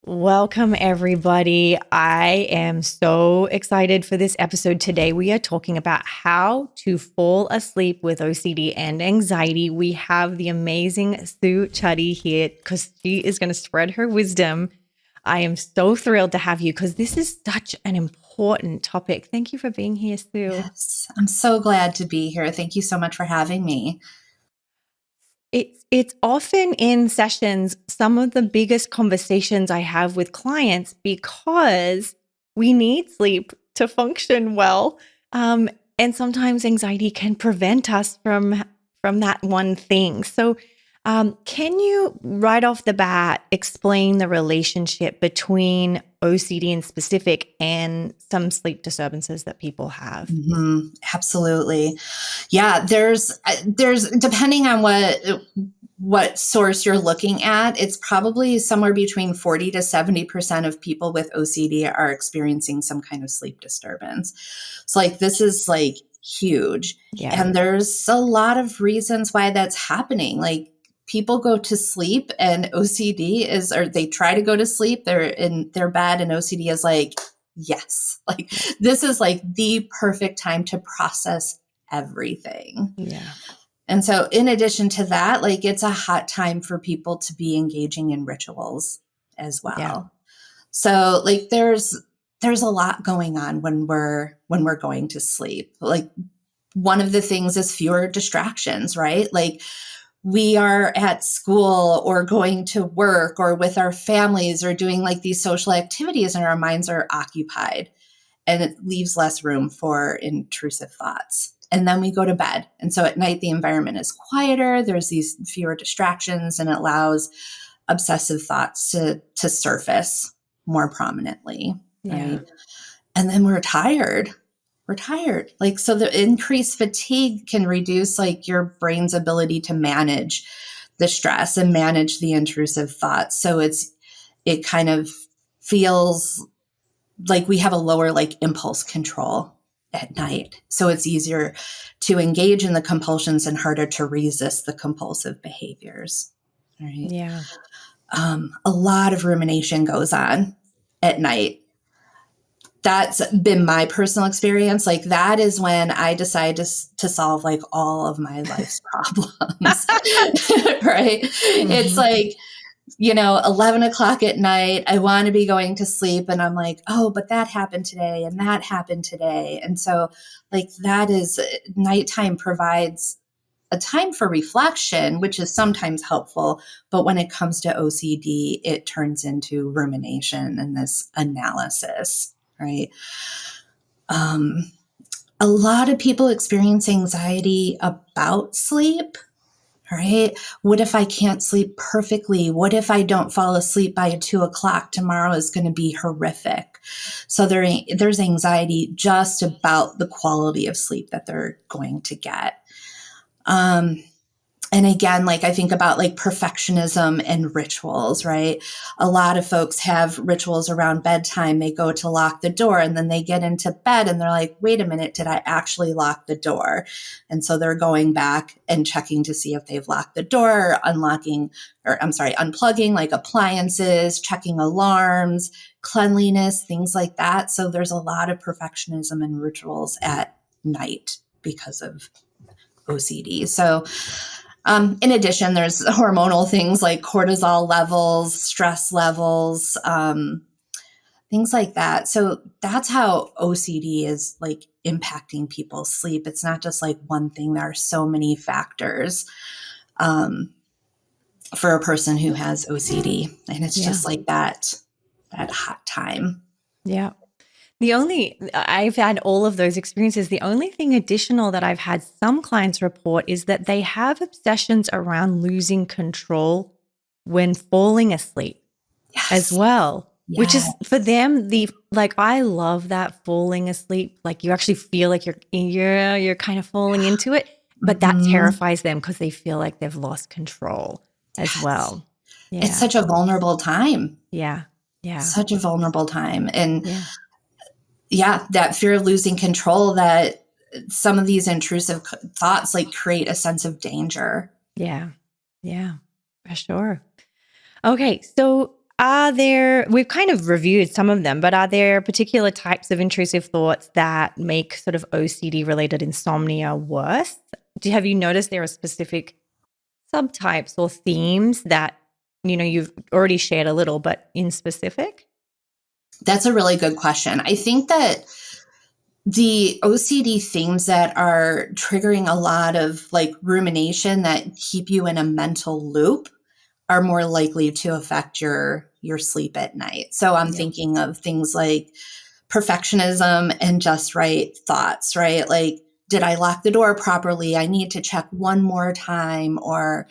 Welcome, everybody. I am so excited for this episode today. We are talking about how to fall asleep with OCD and anxiety. We have the amazing Sue Chuddy here because she is going to spread her wisdom. I am so thrilled to have you because this is such an important topic. Thank you for being here, Sue. Yes, I'm so glad to be here. Thank you so much for having me. It's often in sessions some of the biggest conversations I have with clients because we need sleep to function well, and sometimes anxiety can prevent us from that one thing. So, can you right off the bat explain the relationship between OCD in specific and some sleep disturbances that people have? Absolutely. Yeah, there's depending on what source you're looking at, it's probably somewhere between 40 to 70% of people with OCD are experiencing some kind of sleep disturbance. So like this is like huge. Yeah, And there's a lot of reasons why that's happening. Like people go to sleep and OCD is, or they try to go to sleep, they're in their bed and OCD is like, yes, like this is like the perfect time to process everything. yeah, And so, in addition to that, like it's a hot time for people to be engaging in rituals as yeah, well. So, like there's a lot going on when we're going to sleep. Like one of the things is fewer distractions, right? Like we are at school or going to work or with our families or doing like these social activities and our minds are occupied and it leaves less room for intrusive thoughts. And then we go to bed. And so at night, the environment is quieter, there's these fewer distractions, and it allows obsessive thoughts to surface more prominently, yeah, right? And then we're tired. We're tired. Like, so the increased fatigue can reduce like your brain's ability to manage the stress and manage the intrusive thoughts. So it kind of feels like we have a lower like impulse control at night. So it's easier to engage in the compulsions and harder to resist the compulsive behaviors. Right. yeah. A lot of rumination goes on at night. That's been my personal experience. Like that is when I decide to solve like all of my life's problems. Right. It's Mhm. like 11 o'clock at night, I want to be going to sleep. And I'm like, oh, but that happened today and that happened today. And so, like, that is nighttime provides a time for reflection, which is sometimes helpful. But when it comes to OCD, it turns into rumination and this analysis, right? Um, a lot of people experience anxiety about sleep. Right? What if I can't sleep perfectly? What if I don't fall asleep by 2 o'clock? Tomorrow is going to be horrific. So there's anxiety just about the quality of sleep that they're going to get. Um, and again, like I think about like perfectionism and rituals, right? A lot of folks have rituals around bedtime. They go to lock the door and then they get into bed and they're like, wait a minute, did I actually lock the door? And so they're going back and checking to see if they've locked the door or unplugging like appliances, checking alarms, cleanliness, things like that. So there's a lot of perfectionism and rituals at night because of OCD. So in addition, there's hormonal things like cortisol levels, stress levels, things like that. So that's how OCD is like impacting people's sleep. It's not just like one thing. There are so many factors um, for a person who has OCD, and it's Yeah. just like that hot time. Yeah. I've had all of those experiences. The only thing additional that I've had some clients report is that they have obsessions around losing control when falling asleep as Yes, well, which yeah, is for them I love that falling asleep. Like you actually feel like you're kind of falling into it, but that hmm, terrifies them because they feel like they've lost control as yes. well. It's Yeah. such a vulnerable time. Yeah. Yeah. Such a vulnerable time, and Yeah. yeah, that fear of losing control, that some of these intrusive thoughts like create a sense of danger. Yeah. Yeah. For sure. Okay. So we've kind of reviewed some of them, but are there particular types of intrusive thoughts that make sort of OCD related insomnia worse? Have you noticed there are specific subtypes or themes that, you've already shared a little, but in specific? That's a really good question. I think that the OCD themes that are triggering a lot of like rumination that keep you in a mental loop are more likely to affect your sleep at night. So I'm Yeah. thinking of things like perfectionism and just right thoughts, right? Like, did I lock the door properly? I need to check one more time, or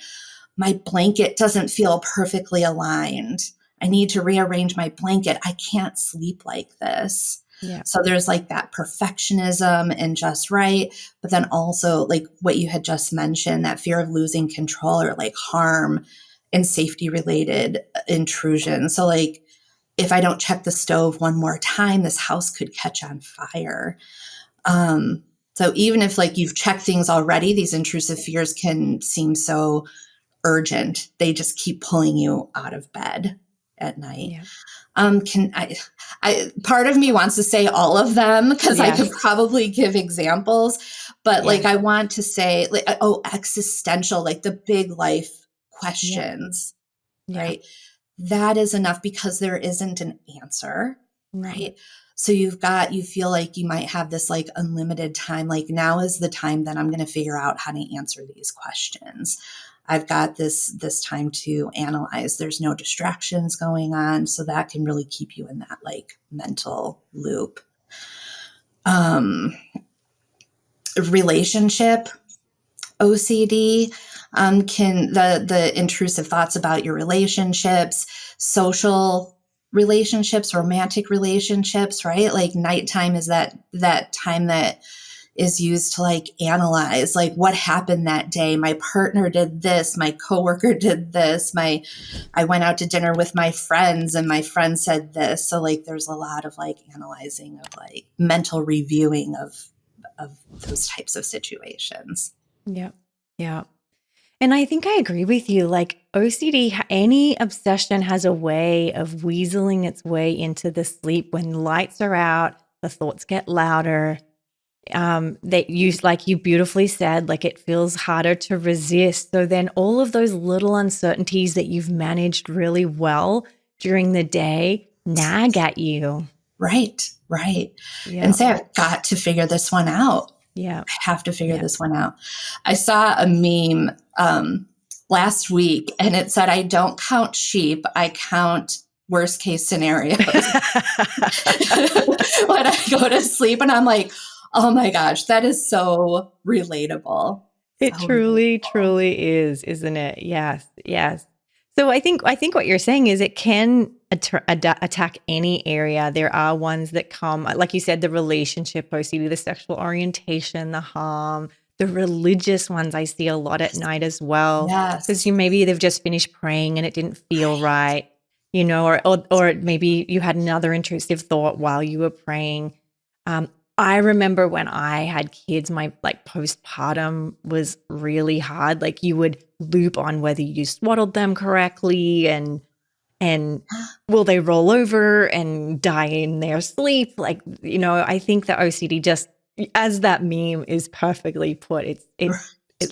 my blanket doesn't feel perfectly aligned. I need to rearrange my blanket. I can't sleep like this. Yeah. So there's like that perfectionism and just right. But then also, like what you had just mentioned, that fear of losing control or like harm and safety related intrusion. So, like, if I don't check the stove one more time, this house could catch on fire. So even if like you've checked things already, these intrusive fears can seem so urgent. They just keep pulling you out of bed at night. Yeah. Can I part of me wants to say all of them because I could Yes. probably give examples, but like Yes. I want to say like, oh, existential, like the big life Yeah. questions, Yeah. right? That is enough because there isn't an answer, No. right? So you feel like you might have this like unlimited time. Like now is the time that I'm going to figure out how to answer these questions. I've got this time to analyze. There's no distractions going on. So that can really keep you in that like mental loop. Um, Relationship OCD can the intrusive thoughts about your relationships, social relationships, romantic relationships, right? Like nighttime is that time that is used to like analyze like what happened that day. My partner did this, my coworker did this, I went out to dinner with my friends and my friend said this. So like there's a lot of like analyzing of like mental reviewing of those types of situations. Yeah. Yeah. And I think I agree with you. Like OCD, any obsession has a way of weaseling its way into the sleep when lights are out, the thoughts get louder. That you, like you beautifully said, like it feels harder to resist. So then all of those little uncertainties that you've managed really well during the day nag at you. Right, right. Yeah. And say, I've got to figure this one out. Yeah. I have to figure Yeah. this one out. I saw a meme last week and it said, I don't count sheep, I count worst case scenarios when I go to sleep. And I'm like, oh my gosh, that is so relatable. It So truly, relatable. truly is, isn't it? Yes, yes. So I think what you're saying is it can attack any area. There are ones that come, like you said, the relationship OCD, the sexual orientation, the harm, the religious ones. I see a lot at night as well, because Yes. maybe they've just finished praying and it didn't feel right, or maybe you had another intrusive thought while you were praying. Um, I remember when I had kids, my like postpartum was really hard. Like you would loop on whether you swaddled them correctly and will they roll over and die in their sleep? Like, I think the OCD just, as that meme is perfectly put, it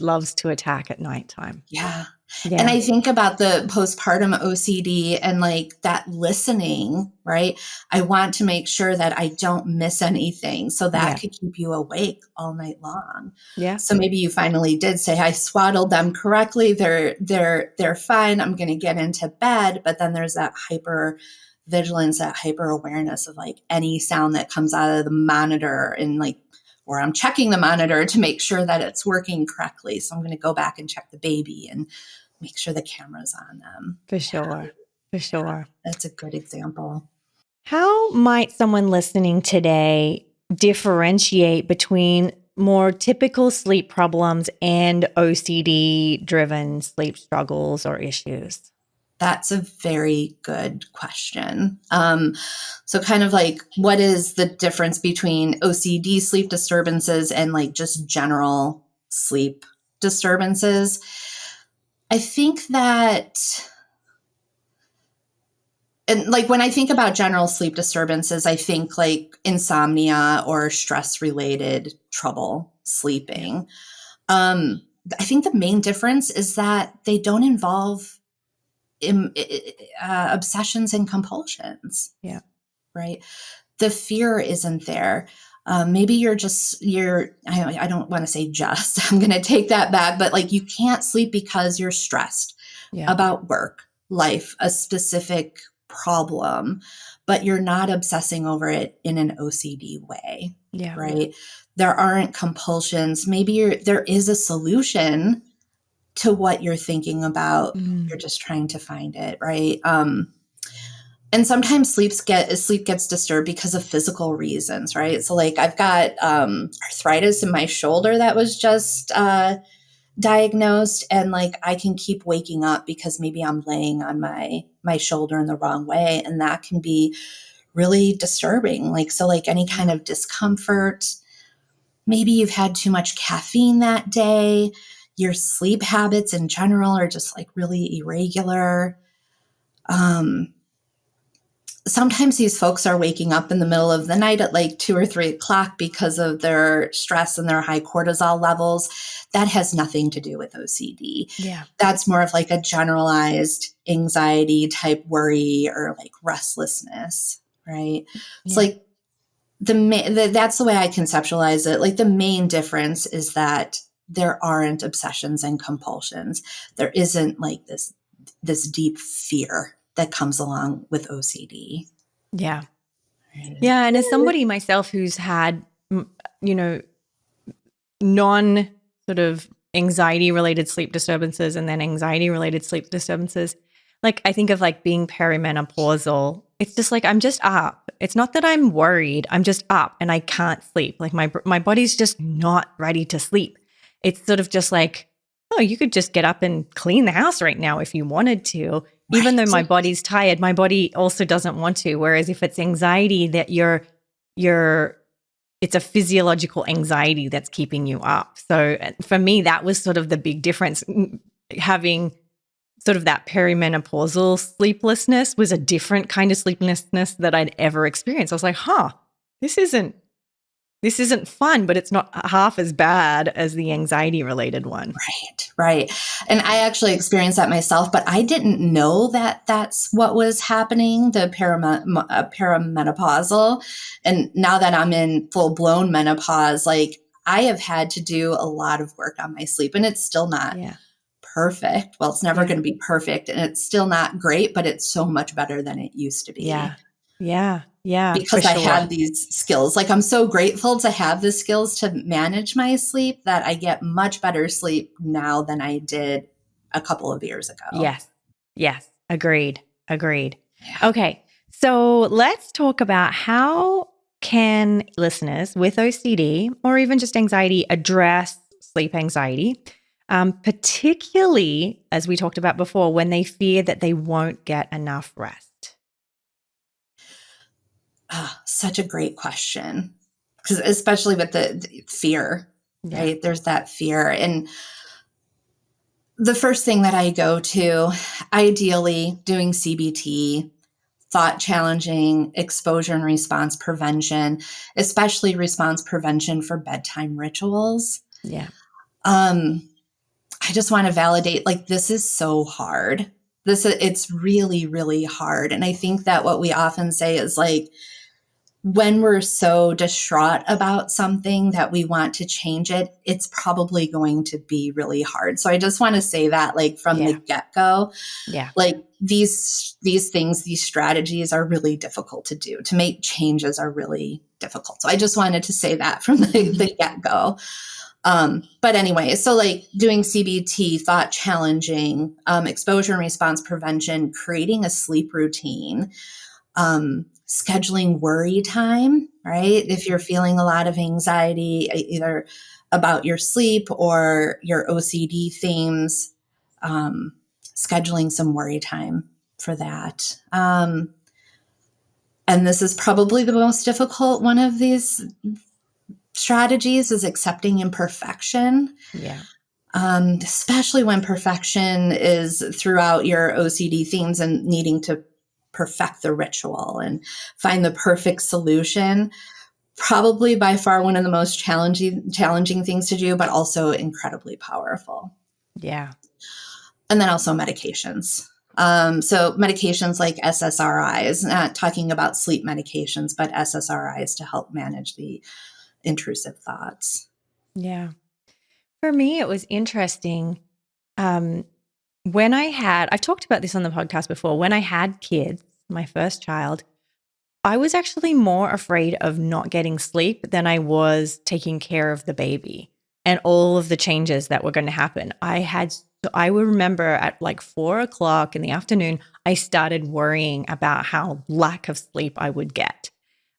loves to attack at nighttime. Yeah. And Yeah. I think about the postpartum OCD and like that listening, right? I want to make sure that I don't miss anything. So that Yeah. could keep you awake all night long. Yeah. So maybe you finally did say, I swaddled them correctly. They're fine. I'm going to get into bed. But then there's that hyper vigilance, that hyper awareness of like any sound that comes out of the monitor and like, or I'm checking the monitor to make sure that it's working correctly. So I'm going to go back and check the baby and make sure the camera's on them. For Yeah, sure. For yeah, sure. that's a good example. How might someone listening today differentiate between more typical sleep problems and OCD driven sleep struggles or issues? That's a very good question. So, kind of like, what is the difference between OCD sleep disturbances and like just general sleep disturbances? I think that and like when I think about general sleep disturbances, I think like insomnia or stress related trouble Yeah. sleeping. I think the main difference is that they don't involve obsessions and compulsions, Yeah. right? The fear isn't there. Maybe I don't want to say just, I'm going to take that back, but like you can't sleep because you're stressed Yeah. about work, life, a specific problem, but you're not obsessing over it in an OCD way, Yeah. right? There aren't compulsions. Maybe there is a solution to what you're thinking about. Mm. You're just trying to find it, right? And sometimes sleep gets disturbed because of physical reasons, right? So like I've got arthritis in my shoulder that was just diagnosed, and like I can keep waking up because maybe I'm laying on my shoulder in the wrong way, and that can be really disturbing. Like so like any kind Yeah. of discomfort, maybe you've had too much caffeine that day, your sleep habits in general are just like really irregular. Sometimes these folks are waking up in the middle of the night at like 2 or 3 o'clock because of their stress and their high cortisol levels. That has nothing to do with OCD. Yeah. That's more of like a generalized anxiety type worry or like restlessness, right? It's Yeah. like that's the way I conceptualize it. Like the main difference is that there aren't obsessions and compulsions. There isn't like this deep fear that comes along with OCD. Yeah. Right. Yeah. And as somebody myself who's had, you know, non sort of anxiety related sleep disturbances and then anxiety related sleep disturbances, like I think of like being perimenopausal. It's just like I'm just up. It's not that I'm worried. I'm just up and I can't sleep. Like my body's just not ready to sleep. It's sort of just like, oh, you could just get up and clean the house right now if you wanted to. Even though my Right. body's tired, my body also doesn't want to. Whereas if it's anxiety that you're it's a physiological anxiety that's keeping you up. So for me, that was sort of the big difference. Having sort of that perimenopausal sleeplessness was a different kind of sleeplessness that I'd ever experienced. I was like, this isn't fun, but it's not half as bad as the anxiety related one. Right, right. And I actually experienced that myself, but I didn't know that that's what was happening, the perimenopausal. And now that I'm in full blown menopause, like I have had to do a lot of work on my sleep, and it's still not Yeah. perfect. Well, it's never Yeah. going to be perfect, and it's still not great, but it's so much better than it used to be Yeah. Yeah. Yeah, for because I sure. have these skills. Like I'm so grateful to have the skills to manage my sleep that I get much better sleep now than I did a couple of years ago. Yes. Yes. Agreed. Agreed. Yeah. Okay. So let's talk about how can listeners with OCD or even just anxiety address sleep anxiety, particularly as we talked about before, when they fear that they won't get enough rest. Such a great question. Because especially with the fear, Yeah. right? There's that fear. And the first thing that I go to, ideally doing CBT, thought challenging, exposure and response prevention, especially response prevention for bedtime rituals. Yeah. Um, I just want to validate like this is so hard. It's really, really hard. And I think that what we often say is like when we're so distraught about something that we want to change it, it's probably going to be really hard. So I just want to say that like from the Yeah. get-go, Yeah. like these things, these strategies are really difficult to do. To make changes are really difficult. So I just wanted to say that from the get-go. But anyway, so like doing CBT, thought challenging, exposure and response prevention, creating a sleep routine, scheduling worry time, right? If you're feeling a lot of anxiety, either about your sleep or your OCD themes, scheduling some worry time for that. And this is probably the most difficult one of these strategies is accepting imperfection. Yeah. Especially when perfection is throughout your OCD themes and needing to perfect the ritual and find the perfect solution. Probably by far one of the most challenging things to do, but also incredibly powerful. Yeah. And then also medications. So medications like SSRIs, not talking about sleep medications, but SSRIs to help manage the intrusive thoughts. Yeah. For me, it was interesting. Um, when I've talked about this on the podcast before, when I had kids, my first child, I was actually more afraid of not getting sleep than I was taking care of the baby and all of the changes that were going to happen. I would remember at like 4 o'clock in the afternoon, I started worrying about how lack of sleep I would get.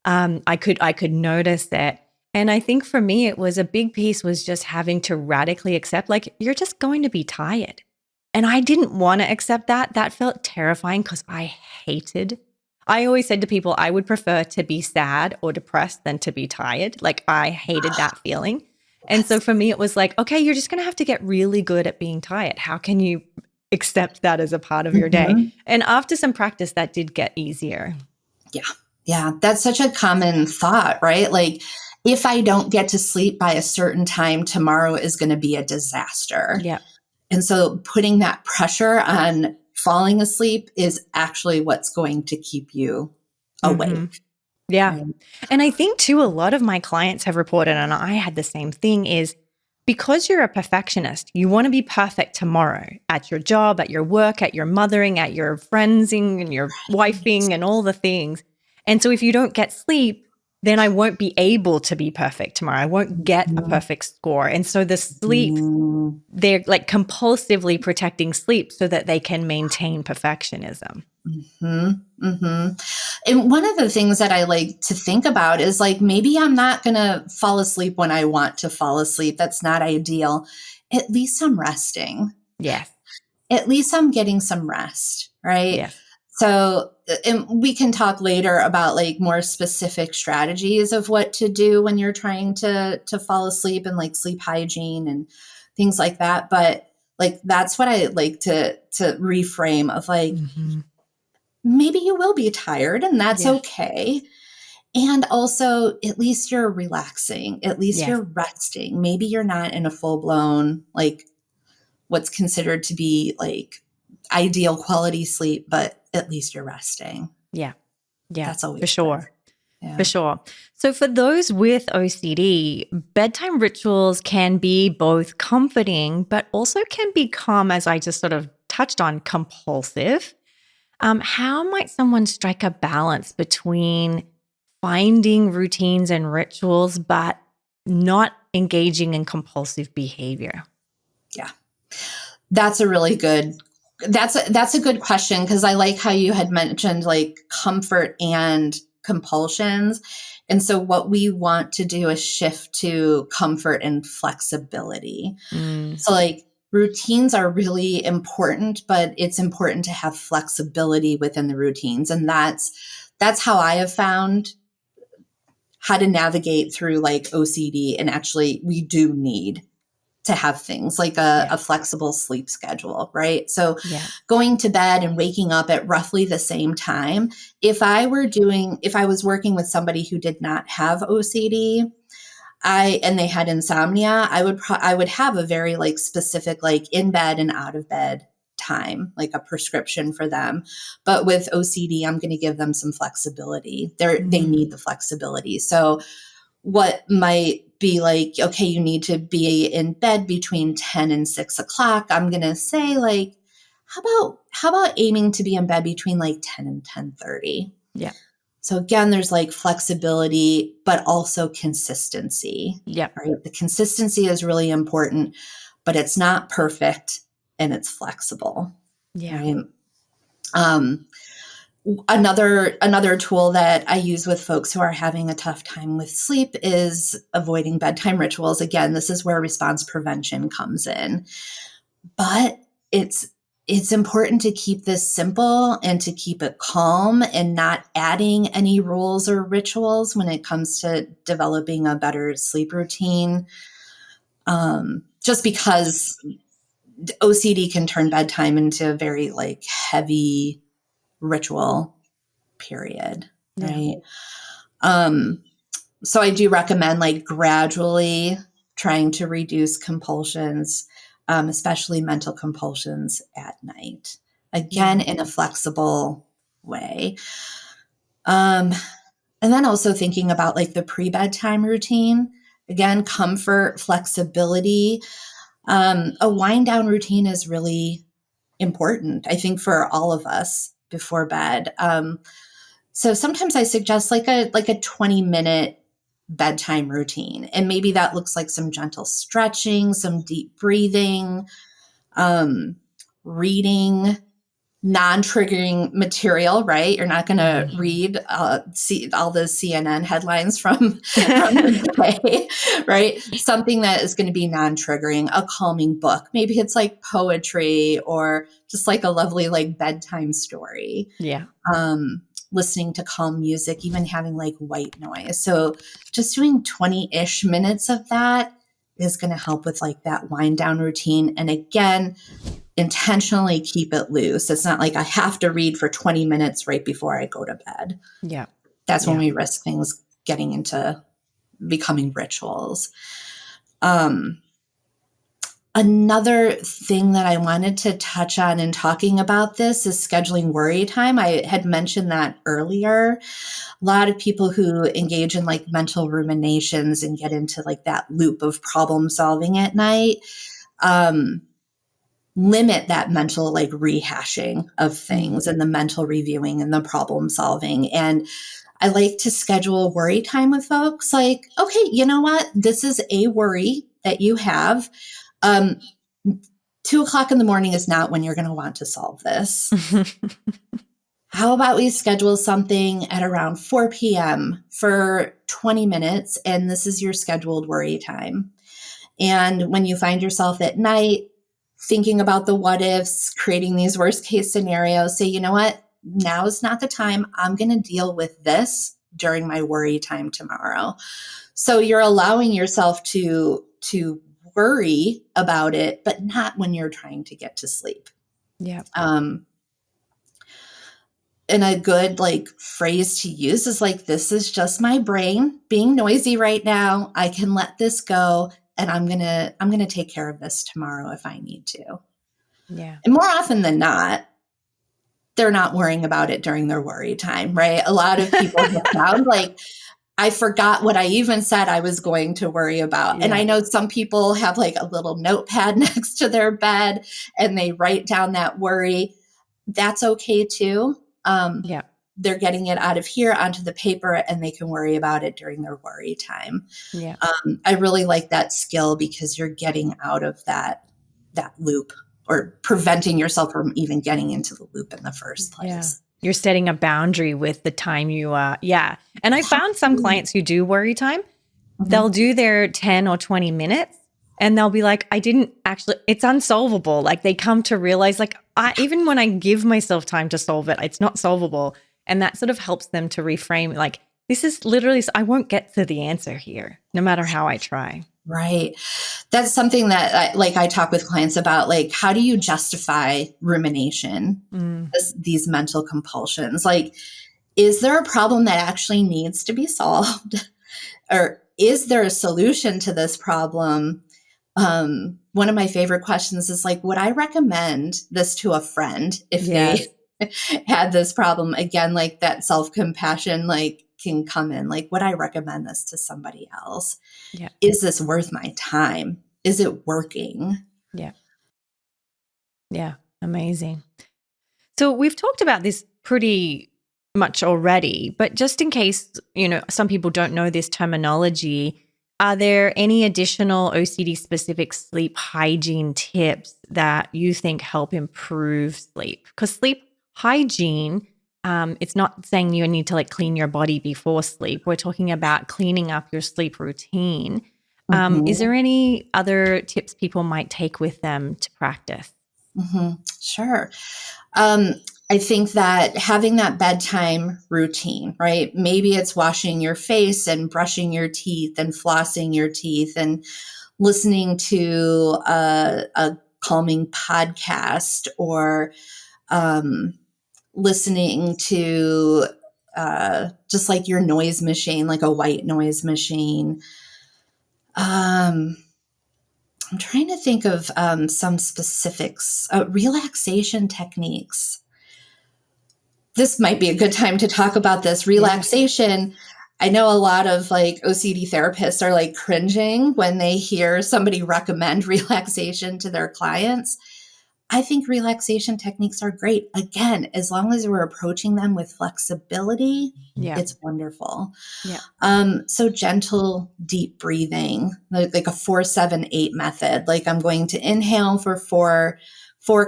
I could notice it. And I think for me, it was a big piece was just having to radically accept, like, you're just going to be tired. And I didn't want to accept that. That felt terrifying because I always said to people, I would prefer to be sad or depressed than to be tired. Like, I hated that feeling. And so for me, it was like, okay, you're just going to have to get really good at being tired. How can you accept that as a part of your day? Mhm. And after some practice, that did get easier. Yeah. Yeah. That's such a common thought, right? Like, if I don't get to sleep by a certain time, tomorrow is going to be a disaster. Yeah. And so putting that pressure on falling asleep is actually what's going to keep you Mm-hmm. awake. Yeah. Right? And I think too, a lot of my clients have reported, and I had the same thing, is because you're a perfectionist, you want to be perfect tomorrow at your job, at your work, at your mothering, at your friendsing and your wifing and all the things. And so if you don't get sleep, then I won't be able to be perfect tomorrow. I won't get a perfect score. And so the sleep, Mm. they're like compulsively protecting sleep so that they can maintain perfectionism. Hmm. Hmm. And one of the things that I like to think about is like, maybe I'm not going to fall asleep when I want to fall asleep. That's not ideal. At least I'm resting. Yes. At least I'm getting some rest, right? Yes. So, and we can talk later about like more specific strategies of what to do when you're trying to fall asleep and like sleep hygiene and things like that. But like, that's what I like to reframe of like, Mm-hmm. maybe you will be tired and that's Yes. okay. And also, at least you're relaxing, at least Yes. you're resting. Maybe you're not in a full blown, like what's considered to be like ideal quality sleep, but at least you're resting. Yeah. Yeah. That's For always good. sure. For Yeah. sure. So, for those with OCD, bedtime rituals can be both comforting, but also can become, as I just sort of touched on, compulsive. How might someone strike a balance between finding routines and rituals, but not engaging in compulsive behavior? Yeah. That's a really good that's a good question because I like how you had mentioned like comfort and compulsions. And so what we want to do is shift to comfort and flexibility. Mm, So like routines are really important, but it's important to have flexibility within the routines. And that's how I have found how to navigate through like OCD. And actually we do need to have things like yeah. a flexible sleep schedule, right? So Yeah. going to bed and waking up at roughly the same time. If I was working with somebody who did not have OCD, and they had insomnia, I would have a very like specific like in bed and out of bed time, like a prescription for them. But with OCD, I'm going to give them some flexibility. They Mm, need the flexibility. So what might be like, okay, you need to be in bed between 10 and 6 o'clock. I'm going to say like, how about aiming to be in bed between like 10 and 10:30? yeah. So again, there's like flexibility, but also consistency, Yeah. right? The consistency is really important, but it's not perfect and it's flexible, Yeah. right? Um, another tool that I use with folks who are having a tough time with sleep is avoiding bedtime rituals. Again, this is where response prevention comes in. But it's important to keep this simple and to keep it calm and not adding any rules or rituals when it comes to developing a better sleep routine. Just because OCD can turn bedtime into a very like heavy ritual period. Yeah. Right. So I do recommend like gradually trying to reduce compulsions, especially mental compulsions at night. Again, in a flexible way. And then also thinking about like the pre-bedtime routine. Again, comfort, flexibility. A wind down routine is really important, I think, for all of us before bed. So sometimes I suggest like a 20-minute bedtime routine. And maybe that looks like some gentle stretching, some deep breathing, reading, non-triggering material, right? You're not going to read see all the CNN headlines from the day, right? Something that is going to be non-triggering, a calming book. Maybe it's like poetry or just like a lovely like bedtime story. Yeah. Listening to calm music, even having like white noise. So just doing 20-ish minutes of that is going to help with like that wind down routine. And again, intentionally keep it loose. It's not like I have to read for 20 minutes right before I go to bed. Yeah. That's when we risk things getting into becoming rituals. Another thing that I wanted to touch on in talking about this is scheduling worry time. I had mentioned that earlier. A lot of people who engage in like mental ruminations and get into like that loop of problem solving at night, limit that mental like rehashing of things and the mental reviewing and the problem solving. And I like to schedule worry time with folks like, okay, you know what? This is a worry that you have. 2:00 in the morning is not when you're going to want to solve this. How about we schedule something at around 4 p.m. for 20 minutes, and this is your scheduled worry time. And when you find yourself at night thinking about the what ifs, creating these worst case scenarios, say, you know what? Now is not the time. I'm going to deal with this during my worry time tomorrow. So you're allowing yourself to worry about it, but not when you're trying to get to sleep. Yeah. And a good like phrase to use is like, this is just my brain being noisy right now. I can let this go, and I'm going to take care of this tomorrow if I need to. Yeah. And more often than not, they're not worrying about it during their worry time, right? A lot of people have found like, I forgot what I even said I was going to worry about. And I know some people have like a little notepad next to their bed and they write down that worry. That's okay too. They're getting it out of here onto the paper, and they can worry about it during their worry time. Yeah. I really like that skill because you're getting out of that loop, or preventing yourself from even getting into the loop in the first place. Yeah. You're setting a boundary with the time you yeah. And I found some clients who do worry time. They'll do their 10 or 20 minutes and they'll be like, it's unsolvable. Like they come to realize like, even when I give myself time to solve it, it's not solvable. And that sort of helps them to reframe like, this is literally, I won't get to the answer here, no matter how I try. Right. That's something that I talk with clients about, like, how do you justify rumination, these mental compulsions? Like, is there a problem that actually needs to be solved? Or is there a solution to this problem? One of my favorite questions is like, would I recommend this to a friend if they had this problem? Again, like that self-compassion, like can come in, like, would I recommend this to somebody else? Yeah. Is this worth my time? Is it working? Yeah. Yeah. Amazing. So we've talked about this pretty much already, but just in case, some people don't know this terminology, are there any additional OCD specific sleep hygiene tips that you think help improve sleep? Because sleep hygiene, it's not saying you need to like clean your body before sleep. We're talking about cleaning up your sleep routine. Is there any other tips people might take with them to practice? Sure. I think that having that bedtime routine, right? Maybe it's washing your face and brushing your teeth and flossing your teeth and listening to a calming podcast, or listening to just like your noise machine, like a white noise machine. I'm trying to think of some specifics. Relaxation techniques. This might be a good time to talk about this. Relaxation. I know a lot of like OCD therapists are like cringing when they hear somebody recommend relaxation to their clients. I think relaxation techniques are great. Again, as long as we're approaching them with flexibility, Yeah. it's wonderful. Yeah. So gentle, deep breathing, like a 4-7-8 method. Like I'm going to inhale for four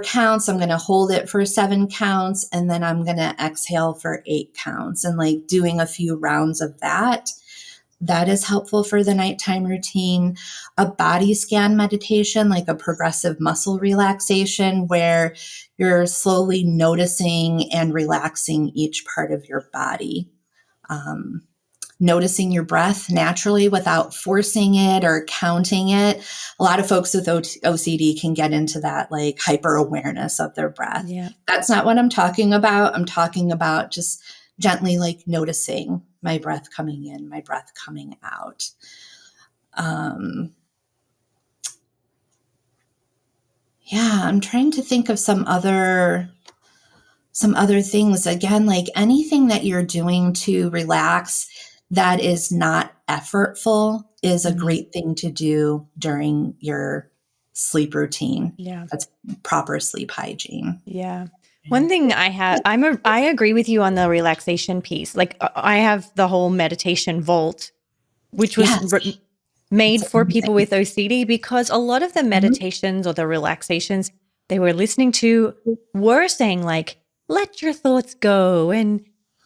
counts. I'm going to hold it for 7 counts, and then I'm going to exhale for 8 counts, and like doing a few rounds of that. That is helpful for the nighttime routine. A body scan meditation, like a progressive muscle relaxation, where you're slowly noticing and relaxing each part of your body. Noticing your breath naturally without forcing it or counting it. A lot of folks with OCD can get into that like hyper awareness of their breath. Yeah. That's not what I'm talking about. I'm talking about just gently like noticing my breath coming in, my breath coming out. I'm trying to think of some other things. Again, like anything that you're doing to relax that is not effortful is a great thing to do during your sleep routine. Yeah. That's proper sleep hygiene. Yeah. One thing I agree with you on the relaxation piece. Like I have the whole meditation vault, which was Yes. made It's for people amazing. with OCD, because a lot of the meditations or the relaxations they were listening to were saying like, let your thoughts go. And,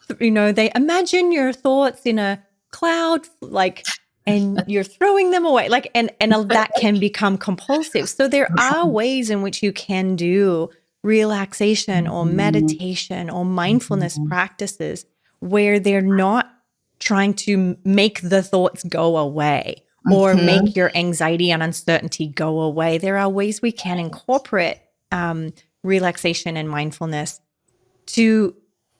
they imagine your thoughts in a cloud, like, and you're throwing them away. Like, and that can become compulsive. So there are ways in which you can do relaxation or Mhm. meditation or mindfulness Mhm. practices where they're not trying to make the thoughts go away or Mhm. make your anxiety and uncertainty go away. There are ways we can incorporate relaxation and mindfulness to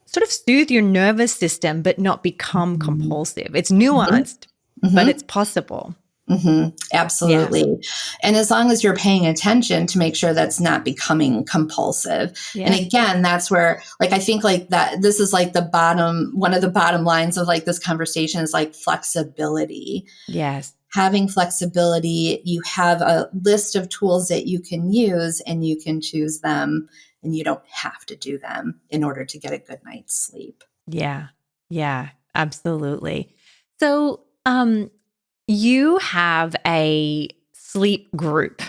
sort of soothe your nervous system, but not become Mhm. compulsive. It's Mhm. nuanced, but it's Mhm. possible. Yeah. Absolutely. And as long as you're paying attention to make sure that's not becoming compulsive. And Yeah. again, that's where, like, I think like that, this is like one of the bottom lines of like this conversation is like flexibility. Yes. Having flexibility, you have a list of tools that you can use and you can choose them, and you don't have to do them in order to get a good night's sleep. Yeah. Yeah. Absolutely. So, you have a sleep group,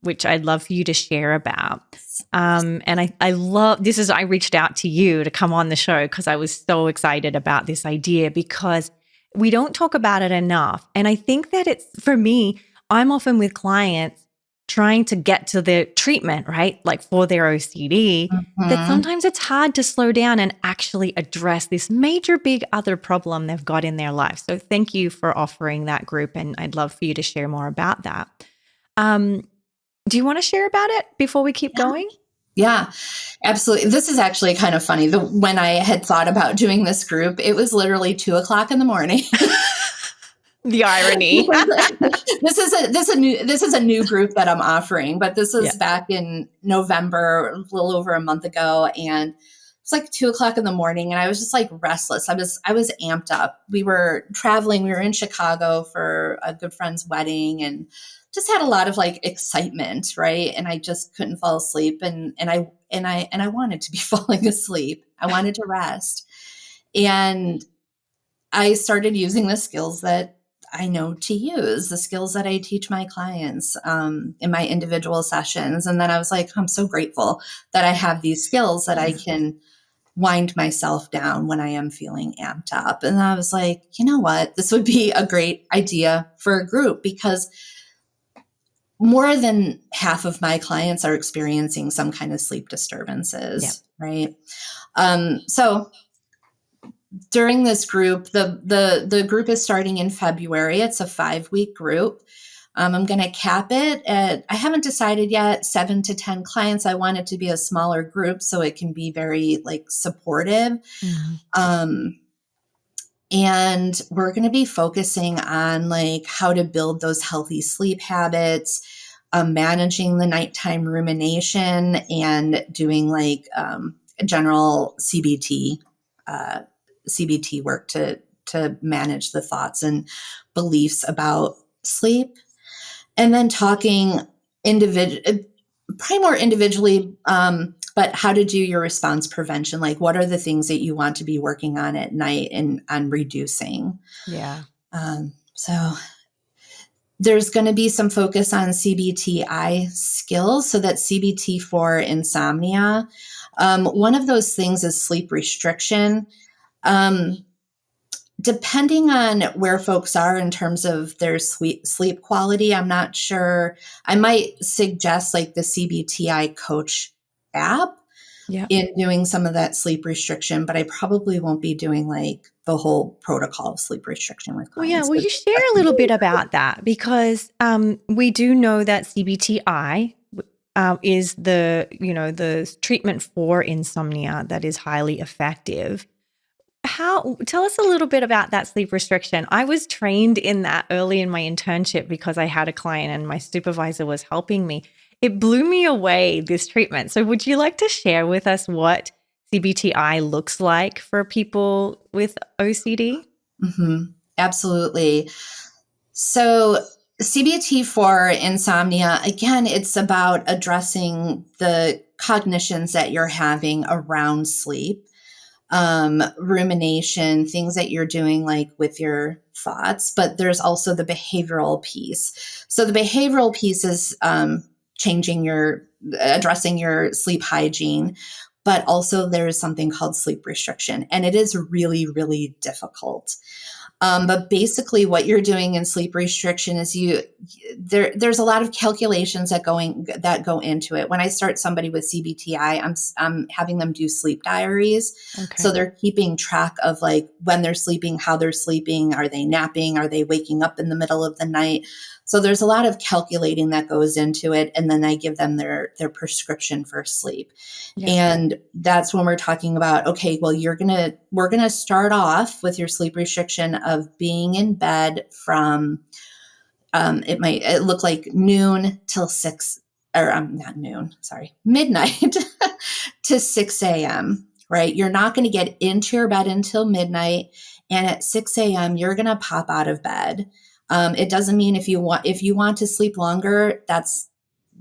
which I'd love for you to share about. Yes. And I love this. I reached out to you to come on the show because I was so excited about this idea, because we don't talk about it enough. And I think that it's, for me, I'm often with clients trying to get to the treatment, right? Like for their OCD, that Mhm. sometimes it's hard to slow down and actually address this major, big other problem they've got in their life. So thank you for offering that group. And I'd love for you to share more about that. Do you want to share about it before we keep Yeah. going? Yeah, absolutely. This is actually kind of funny. When I had thought about doing this group, it was literally 2 o'clock in the morning. The irony. This is a new group that I'm offering, but this Yeah. was back in November, a little over a month ago, and it's like 2 o'clock in the morning, and I was just like restless. I was amped up. We were traveling. We were in Chicago for a good friend's wedding, and just had a lot of like excitement, right? And I just couldn't fall asleep, and I wanted to be falling asleep. I wanted to rest, and I started using the skills that I know to use, the skills that I teach my clients in my individual sessions. And then I was like, I'm so grateful that I have these skills that I can wind myself down when I am feeling amped up. And I was like, you know what? This would be a great idea for a group, because more than half of my clients are experiencing some kind of sleep Yeah. disturbances, right? So during this group, the group is starting in February. It's a 5-week group. I'm going to cap it at, I haven't decided yet, 7 to 10 clients. I want it to be a smaller group so it can be very like supportive. Mhm. And we're going to be focusing on like how to build those healthy sleep habits, managing the nighttime rumination, and doing like general CBT work to manage the thoughts and beliefs about sleep. And then talking probably more individually, but how to do your response prevention. Like, what are the things that you want to be working on at night and on reducing? Yeah. So there's going to be some focus on CBTI skills. So that's CBT for insomnia. One of those things is sleep restriction. Depending on where folks are in terms of their sleep quality, I'm not sure. I might suggest like the CBTI Coach app Yeah. in doing some of that sleep restriction, but I probably won't be doing like the whole protocol of sleep restriction with Well, yeah. clients. Will you share a little bit about that? Because we do know that CBTI is the treatment for insomnia that is highly effective. Tell us a little bit about that sleep restriction. I was trained in that early in my internship because I had a client and my supervisor was helping me. It blew me away, this treatment. So would you like to share with us what CBTI looks like for people with OCD? Mm-hmm. Absolutely. So CBT for insomnia, again, it's about addressing the cognitions that you're having around sleep, rumination, things that you're doing like with your thoughts, but there's also the behavioral piece. So the behavioral piece is addressing your sleep hygiene, but also there's something called sleep restriction, and it is really, really difficult. But basically, what you're doing in sleep restriction is there's a lot of calculations that go into it. When I start somebody with CBTI, I'm having them do sleep diaries, Okay. so they're keeping track of like when they're sleeping, how they're sleeping, are they napping, are they waking up in the middle of the night. So there's a lot of calculating that goes into it, and then I give them their prescription for sleep. Yeah. And that's when we're talking about, okay, well, we're gonna start off with your sleep restriction of being in bed from it look like noon till not noon, sorry, midnight to 6 a.m. Right? You're not going to get into your bed until midnight, and at 6 a.m. you're going to pop out of bed. It doesn't mean if you want to sleep longer,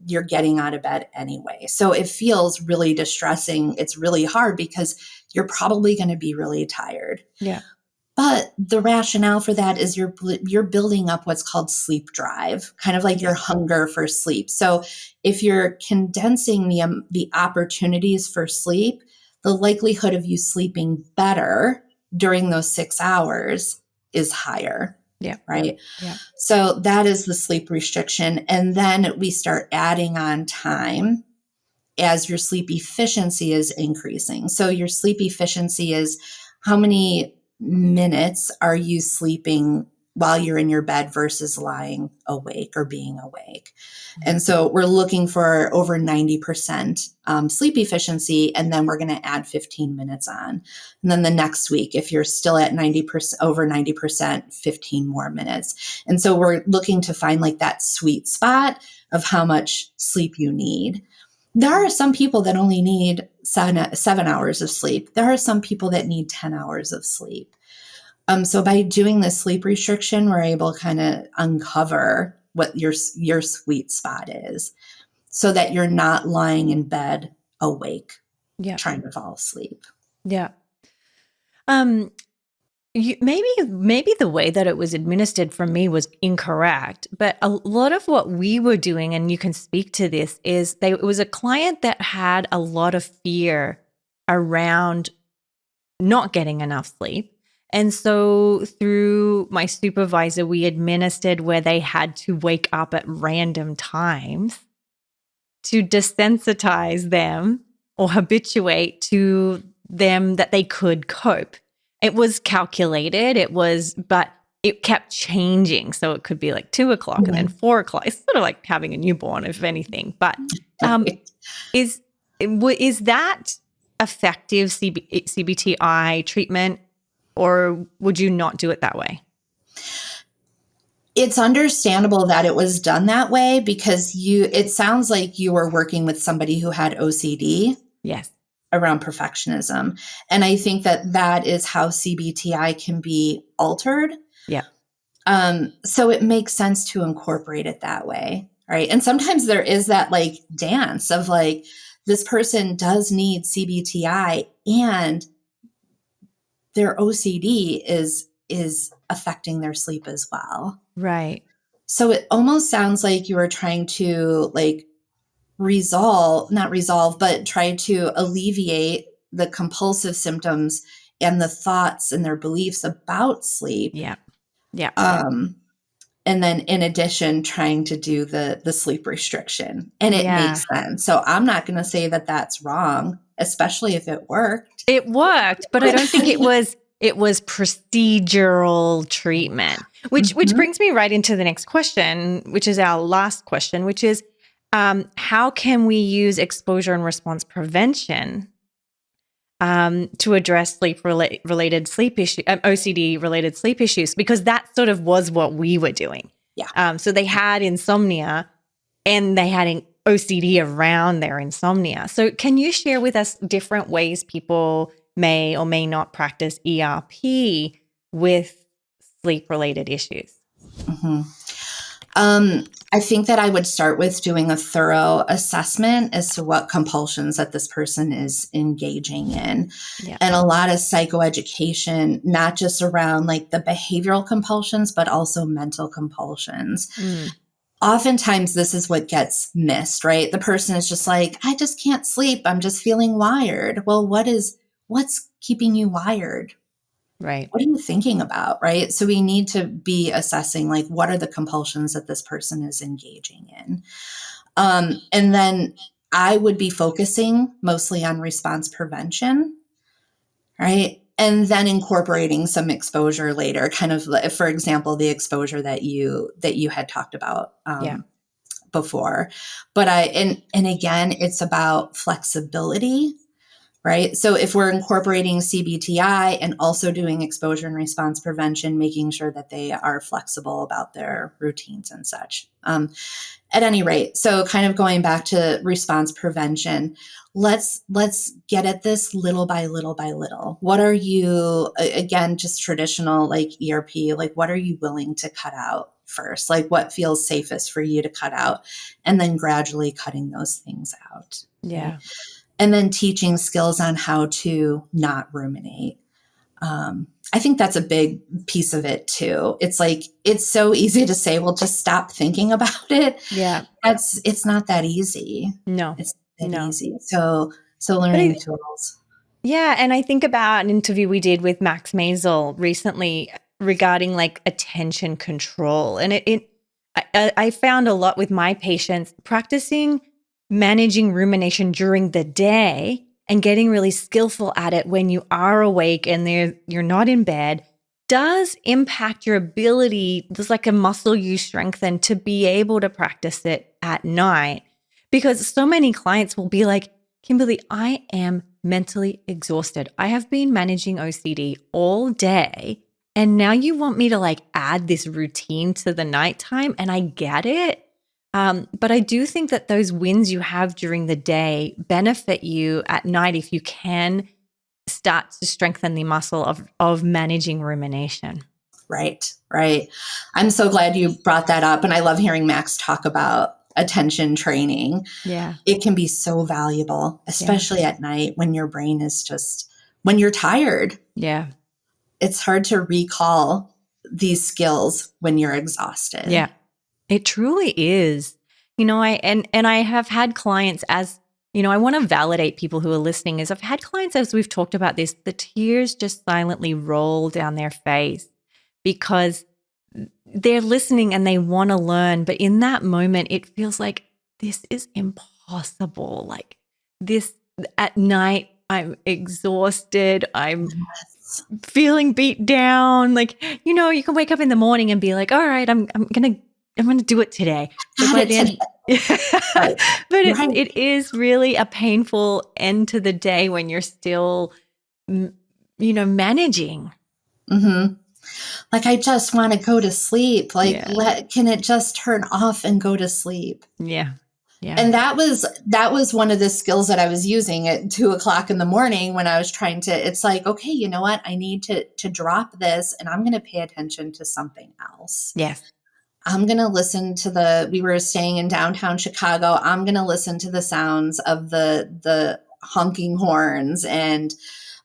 you're getting out of bed anyway. So it feels really distressing. It's really hard because you're probably going to be really tired. Yeah. But the rationale for that is you're building up what's called sleep drive, kind of like your hunger for sleep. So if you're condensing the opportunities for sleep, the likelihood of you sleeping better during those 6 hours is higher. Yeah. Right. Yeah. So that is the sleep restriction. And then we start adding on time as your sleep efficiency is increasing. So your sleep efficiency is how many minutes are you sleeping while you're in your bed versus lying awake or being awake. And so we're looking for over 90% sleep efficiency, and then we're going to add 15 minutes on. And then the next week, if you're still at 90%, over 90%, 15 more minutes. And so we're looking to find like that sweet spot of how much sleep you need. There are some people that only need 7 hours of sleep. There are some people that need 10 hours of sleep. So by doing this sleep restriction, we're able to kind of uncover what your sweet spot is so that you're not lying in bed awake, trying to fall asleep. Yeah. Maybe the way that it was administered from me was incorrect, but a lot of what we were doing, and you can speak to this, is it was a client that had a lot of fear around not getting enough sleep. And so through my supervisor, we administered where they had to wake up at random times to desensitize them or habituate to them that they could cope. It was calculated, but it kept changing. So it could be like 2:00 and then 4:00. It's sort of like having a newborn, if anything. But is that effective CBTI treatment or would you not do it that way? It's understandable that it was done that way because it sounds like you were working with somebody who had OCD. Yes. Around perfectionism. And I think that is how CBTI can be altered. Yeah. So it makes sense to incorporate it that way. Right. And sometimes there is that like dance of like, this person does need CBTI and their OCD is affecting their sleep as well. Right. So it almost sounds like you were trying to like not resolve, but try to alleviate the compulsive symptoms and the thoughts and their beliefs about sleep. Yeah. Yeah. And then in addition, trying to do the sleep restriction. And it Yeah. makes sense. So I'm not going to say that that's wrong, especially if it worked. It worked, but I don't think it was procedural treatment, which brings me right into the next question, which is our last question, which is how can we use exposure and response prevention to address related sleep issue, OCD related sleep issues? Because that sort of was what we were doing. Yeah. So they had insomnia and they had an OCD around their insomnia. So can you share with us different ways people may or may not practice ERP with sleep-related issues? Mm-hmm. I think that I would start with doing a thorough assessment as to what compulsions that this person is engaging in. Yeah. And a lot of psychoeducation, not just around like the behavioral compulsions, but also mental compulsions. Oftentimes this is what gets missed, right? The person is just like, I just can't sleep. I'm just feeling wired. Well, what's keeping you wired? Right. What are you thinking about, right? So we need to be assessing like what are the compulsions that this person is engaging in. And then I would be focusing mostly on response prevention, right? And then incorporating some exposure later, kind of, for example, the exposure that you had talked about before. But and again, it's about flexibility. Right. So if we're incorporating CBTI and also doing exposure and response prevention, making sure that they are flexible about their routines and such. At any rate, so kind of going back to response prevention, let's get at this little by little by little. What are you, again, just traditional like ERP, like what are you willing to cut out first? Like what feels safest for you to cut out? And then gradually cutting those things out. Yeah. Right? And then teaching skills on how to not ruminate. I think that's a big piece of it too. It's like, it's so easy to say, well, just stop thinking about it. Yeah. It's not that easy. No. It's not that easy. So learning tools. Yeah. And I think about an interview we did with Max Maisel recently regarding like attention control. And I found a lot with my patients practicing managing rumination during the day and getting really skillful at it when you are awake and you're not in bed does impact your ability. There's like a muscle you strengthen to be able to practice it at night, because so many clients will be like, Kimberley, I am mentally exhausted. I have been managing OCD all day, and now you want me to like add this routine to the nighttime, and I get it. But I do think that those wins you have during the day benefit you at night if you can start to strengthen the muscle of managing rumination. Right. I'm so glad you brought that up. And I love hearing Max talk about attention training. Yeah. It can be so valuable, especially at night when your brain is when you're tired. Yeah. It's hard to recall these skills when you're exhausted. Yeah. It truly is. I have had clients, as I want to validate people who are listening, is I've had clients, as we've talked about this, the tears just silently roll down their face because they're listening and they want to learn. But in that moment, it feels like this is impossible. Like this at night, I'm exhausted. I'm feeling beat down. Like, you can wake up in the morning and be like, all right, I'm going to do it today. But it is really a painful end to the day when you're still, managing. Mm-hmm. Like, I just want to go to sleep. Like, Yeah. can it just turn off and go to sleep? Yeah. Yeah. And that was one of the skills that I was using at 2 o'clock in the morning when I was trying to, it's like, okay, you know what? I need to drop this and I'm going to pay attention to something else. Yes. I'm going to listen to we were staying in downtown Chicago. I'm going to listen to the sounds of the honking horns. And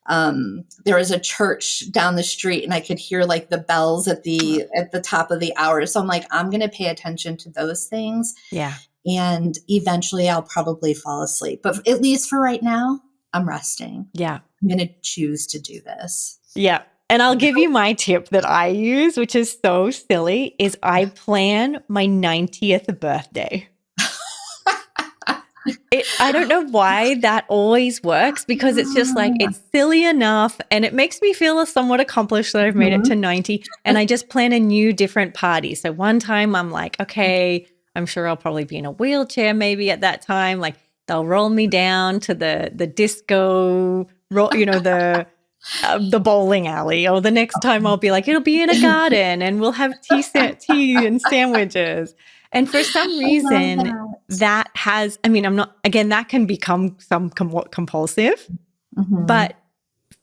there was a church down the street and I could hear like the bells at the top of the hour. So I'm like, I'm going to pay attention to those things. Yeah. And eventually I'll probably fall asleep. But at least for right now, I'm resting. Yeah. I'm going to choose to do this. Yeah. And I'll give you my tip that I use, which is so silly, is I plan my 90th birthday. I don't know why that always works, because it's just like, it's silly enough and it makes me feel somewhat accomplished that I've made it to 90. And I just plan a new different party. So one time I'm like, okay, I'm sure I'll probably be in a wheelchair maybe at that time. Like they'll roll me down to the disco, the bowling alley. Or the next time I'll be like, it'll be in a garden and we'll have tea and sandwiches. And for some reason, that has, that can become somewhat compulsive, but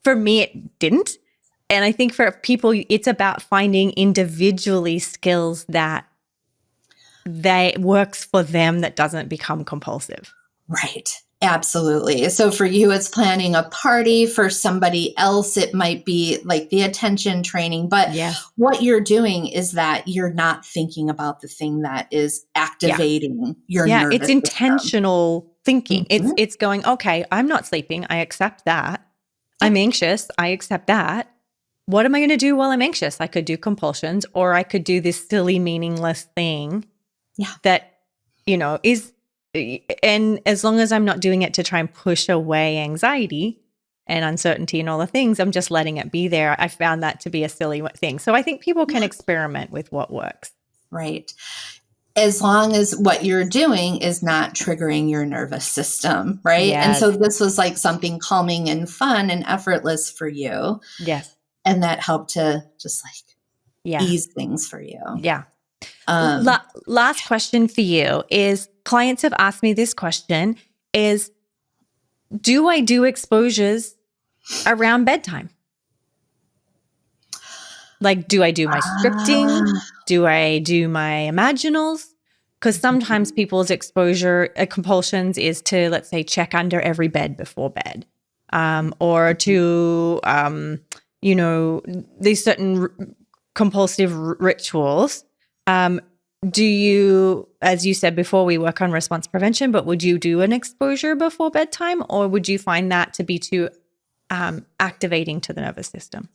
for me, it didn't. And I think for people, it's about finding individually skills that works for them that doesn't become compulsive. Right. Absolutely. So for you, it's planning a party. For somebody else, it might be like the attention training. But what you're doing is that you're not thinking about the thing that is activating your nervous it's intentional thinking. Mm-hmm. It's going, okay, I'm not sleeping. I accept that. I'm anxious. I accept that. What am I going to do while I'm anxious? I could do compulsions, or I could do this silly, meaningless thing that, is, and as long as I'm not doing it to try and push away anxiety and uncertainty and all the things, I'm just letting it be there. I found that to be a silly thing. So I think people can experiment with what works. Right. As long as what you're doing is not triggering your nervous system, right? Yes. And so this was like something calming and fun and effortless for you. Yes. And that helped to just like ease things for you. Yeah. Last question for you is, clients have asked me this question is, do I do exposures around bedtime? Like, do I do my scripting? Do I do my imaginals? Because sometimes people's exposure compulsions is to, let's say, check under every bed before bed, or to, these certain compulsive rituals. Do you, as you said before, we work on response prevention, but would you do an exposure before bedtime, or would you find that to be too activating to the nervous system?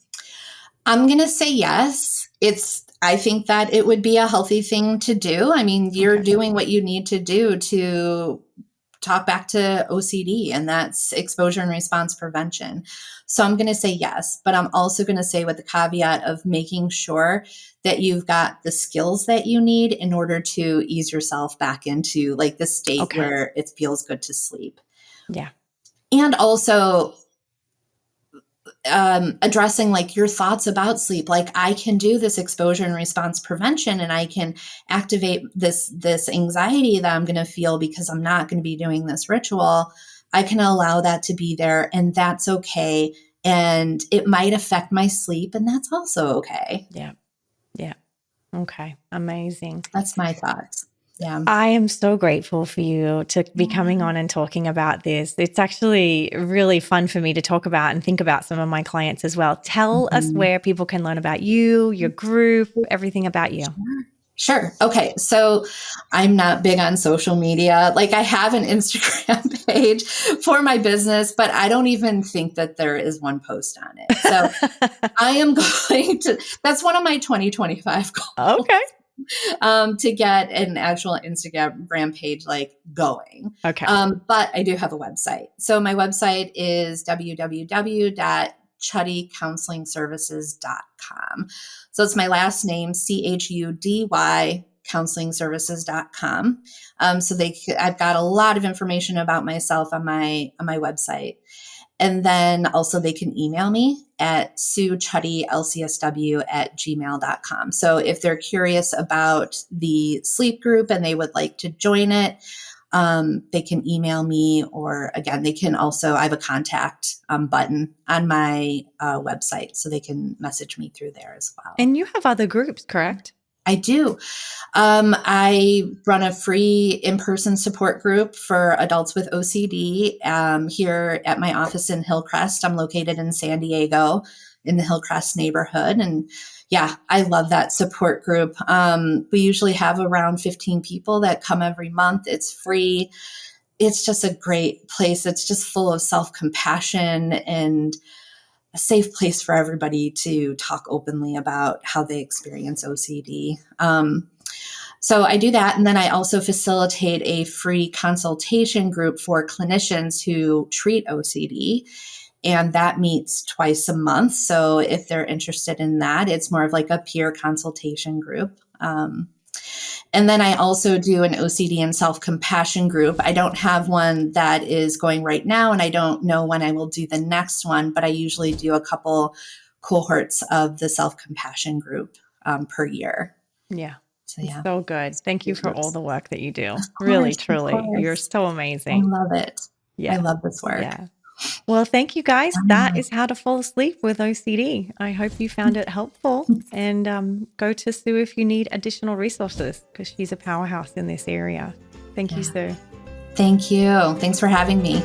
I'm going to say yes. I think that it would be a healthy thing to do. I mean, you're doing what you need to do to talk back to OCD, and that's exposure and response prevention. So I'm going to say yes, but I'm also going to say with the caveat of making sure that you've got the skills that you need in order to ease yourself back into like the state where it feels good to sleep. Yeah. And also addressing like your thoughts about sleep. Like, I can do this exposure and response prevention, and I can activate this anxiety that I'm going to feel because I'm not going to be doing this ritual. I can allow that to be there, and that's okay. And it might affect my sleep, and that's also okay. Yeah. Yeah. Okay. Amazing. That's my thoughts. Yeah. I am so grateful for you to be coming on and talking about this. It's actually really fun for me to talk about and think about some of my clients as well. Tell us where people can learn about you, your group, everything about you. Sure. Okay. So I'm not big on social media. Like, I have an Instagram page for my business, but I don't even think that there is one post on it. So I am going to, that's one of my 2025 goals. Okay. To get an actual Instagram page like going. Okay. But I do have a website. So my website is www.chuddycounselingservices.com. So it's my last name, CHUDY, counselingservices.com. So I've got a lot of information about myself on my website. And then also they can email me at suechuddylcsw@gmail.com. So if they're curious about the sleep group and they would like to join it, they can email me, or again, they can also, I have a contact button on my website, so they can message me through there as well. And you have other groups, correct? I do. I run a free in-person support group for adults with OCD here at my office in Hillcrest. I'm located in San Diego in the Hillcrest neighborhood. And yeah, I love that support group. We usually have around 15 people that come every month. It's free. It's just a great place. It's just full of self-compassion and a safe place for everybody to talk openly about how they experience OCD. So I do that. And then I also facilitate a free consultation group for clinicians who treat OCD. And that meets twice a month. So if they're interested in that, it's more of like a peer consultation group. And then I also do an OCD and self-compassion group. I don't have one that is going right now, and I don't know when I will do the next one, but I usually do a couple cohorts of the self-compassion group per year. Yeah. So yeah. So good. Thank you for all the work that you do. Of Really, course, truly. You're so I amazing. love it. Yeah. I love this work. Yeah. Well, thank you guys. That is how to fall asleep with OCD. I hope you found it helpful, and go to Sue if you need additional resources, because she's a powerhouse in this area. Thank you, Sue. Thank you. Thanks for having me.